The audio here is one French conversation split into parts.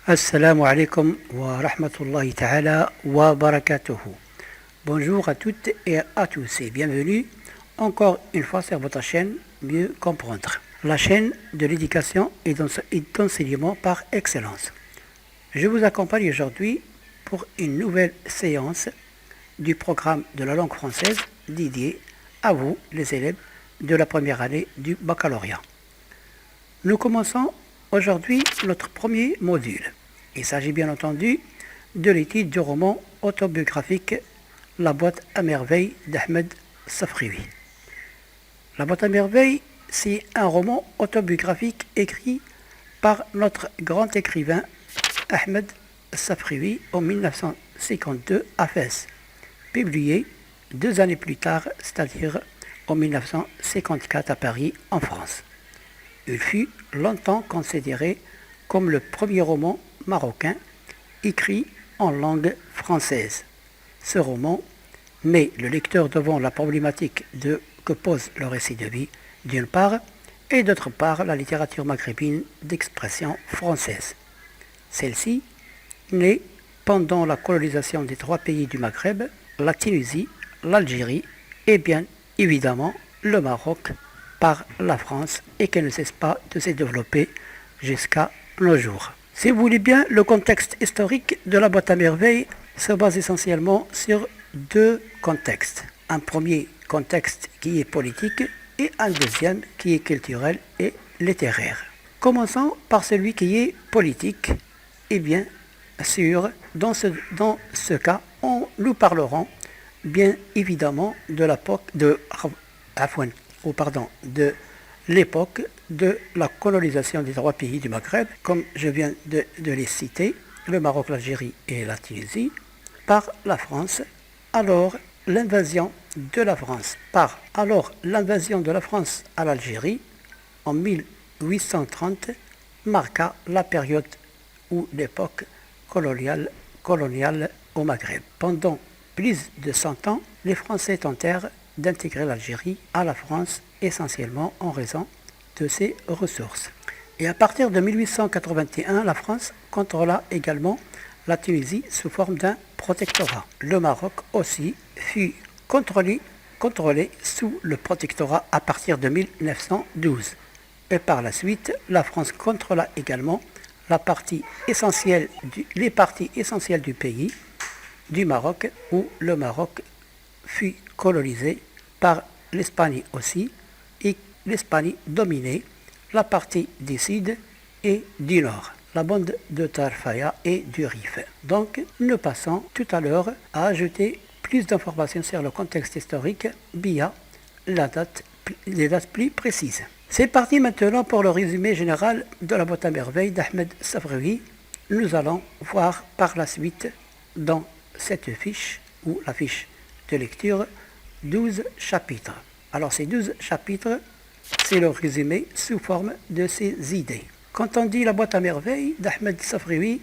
Assalamu alaikum wa rahmatullahi ta'ala wa barakatuhu. Bonjour à toutes et à tous et bienvenue encore une fois sur votre chaîne Mieux Comprendre, la chaîne de l'éducation et d'enseignement par excellence. Je vous accompagne aujourd'hui pour une nouvelle séance du programme de la langue française dédié à vous, les élèves de la première année du baccalauréat. Nous commençons aujourd'hui notre premier module. Il s'agit bien entendu de l'étude du roman autobiographique La boîte à merveilles d'Ahmed Safraoui. La boîte à merveilles, c'est un roman autobiographique écrit par notre grand écrivain Ahmed Safraoui en 1952 à Fès, publié 2 années plus tard, c'est-à-dire en 1954 à Paris, en France. Il fut longtemps considéré comme le premier roman marocain écrit en langue française. Ce roman met le lecteur devant la problématique que pose le récit de vie, d'une part, et d'autre part la littérature maghrébine d'expression française. Celle-ci naît pendant la colonisation des 3 pays du Maghreb, la Tunisie, l'Algérie et bien évidemment le Maroc par la France et qu'elle ne cesse pas de se développer jusqu'à nos jours. Si vous voulez bien, le contexte historique de la boîte à merveilles se base essentiellement sur 2 contextes. Un premier contexte qui est politique et un deuxième qui est culturel et littéraire. Commençons par celui qui est politique. Et bien sûr, dans ce cas, nous parlerons bien évidemment de l'époque de la colonisation des 3 pays du Maghreb, comme je viens de les citer, le Maroc, l'Algérie et la Tunisie, par la France. Alors l'invasion de la France à l'Algérie en 1830 marqua la période ou l'époque coloniale au Maghreb. Pendant plus de 100 ans, les Français tentèrent d'intégrer l'Algérie à la France essentiellement en raison de ses ressources. Et à partir de 1881, la France contrôla également la Tunisie sous forme d'un protectorat. Le Maroc aussi fut contrôlé sous le protectorat à partir de 1912. Et par la suite, la France contrôla également les parties essentielles du pays, du Maroc, où le Maroc fut colonisé par l'Espagne aussi, et l'Espagne dominait la partie du sud et du nord, la bande de Tarfaya et du Rif. Donc, nous passons tout à l'heure à ajouter plus d'informations sur le contexte historique via les dates plus précises. C'est parti maintenant pour le résumé général de la boîte à merveilles d'Ahmed Safraoui. Nous allons voir par la suite dans cette fiche, ou la fiche de lecture, 12 chapitres. Alors ces 12 chapitres, c'est le résumé sous forme de ces idées. Quand on dit la boîte à merveilles d'Ahmed Safraoui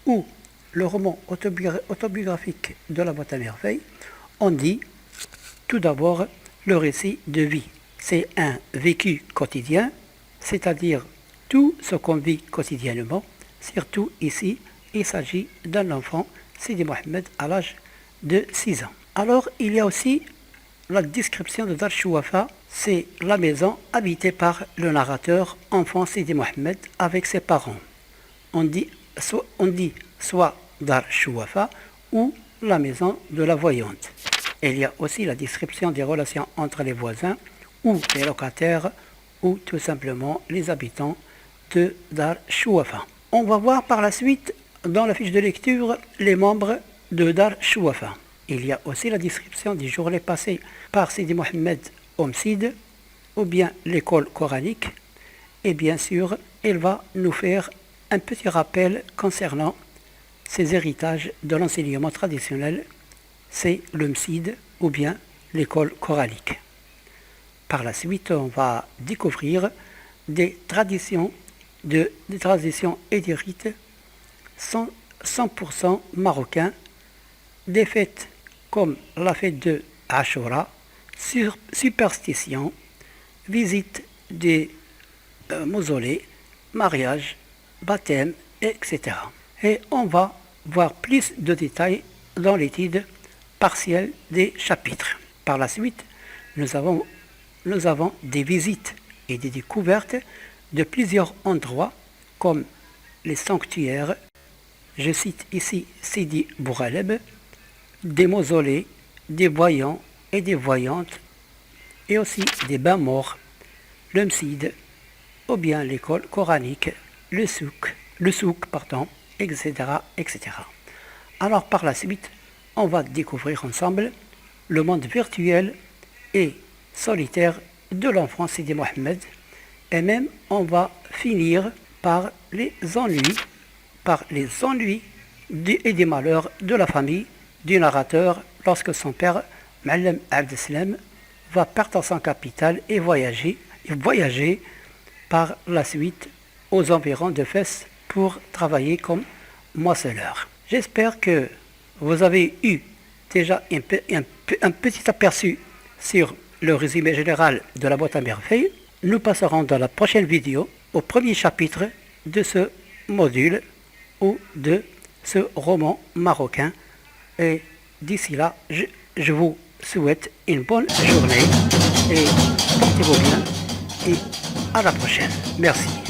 ou le roman autobiographique de la boîte à merveilles, on dit tout d'abord le récit de vie. C'est un vécu quotidien, c'est-à-dire tout ce qu'on vit quotidiennement. Surtout ici, il s'agit d'un enfant, Sidi Mohamed, à l'âge de 6 ans. Alors, il y a aussi la description de Dar Chouafa, c'est la maison habitée par le narrateur, enfant Sidi Mohamed, avec ses parents. On dit soit Dar Chouafa ou la maison de la voyante. Il y a aussi la description des relations entre les voisins ou les locataires ou tout simplement les habitants de Dar Chouafa. On va voir par la suite dans la fiche de lecture les membres de Dar Chouafa. Il y a aussi la description des journées passées par Sidi Mohamed Omsid ou bien l'école coranique. Et bien sûr, il va nous faire un petit rappel concernant ces héritages de l'enseignement traditionnel, c'est le Msid ou bien l'école coranique. Par la suite, on va découvrir des traditions et des rites 100% marocains, des fêtes comme la fête de Ashura, superstition, visite des mausolées, mariage, baptême, etc. Et on va voir plus de détails dans l'étude partielle des chapitres. Par la suite, nous avons des visites et des découvertes de plusieurs endroits comme les sanctuaires, je cite ici Sidi Bouraleb, des mausolées, des voyants et des voyantes, et aussi des bains morts, le mside, ou bien l'école coranique, le souk, etc., etc. Alors par la suite, on va découvrir ensemble le monde virtuel et solitaire de l'enfant Sidi Mohamed, et même on va finir par les ennuis et des malheurs de la famille du narrateur lorsque son père, Ma'alem Abdeslam, va perdre son capital et voyager par la suite aux environs de Fès pour travailler comme moissonneur. J'espère que vous avez eu déjà un petit aperçu sur le résumé général de la boîte à merveilles. Nous passerons dans la prochaine vidéo au premier chapitre de ce module ou de ce roman marocain. Et d'ici là, je vous souhaite une bonne journée et portez-vous bien et à la prochaine. Merci.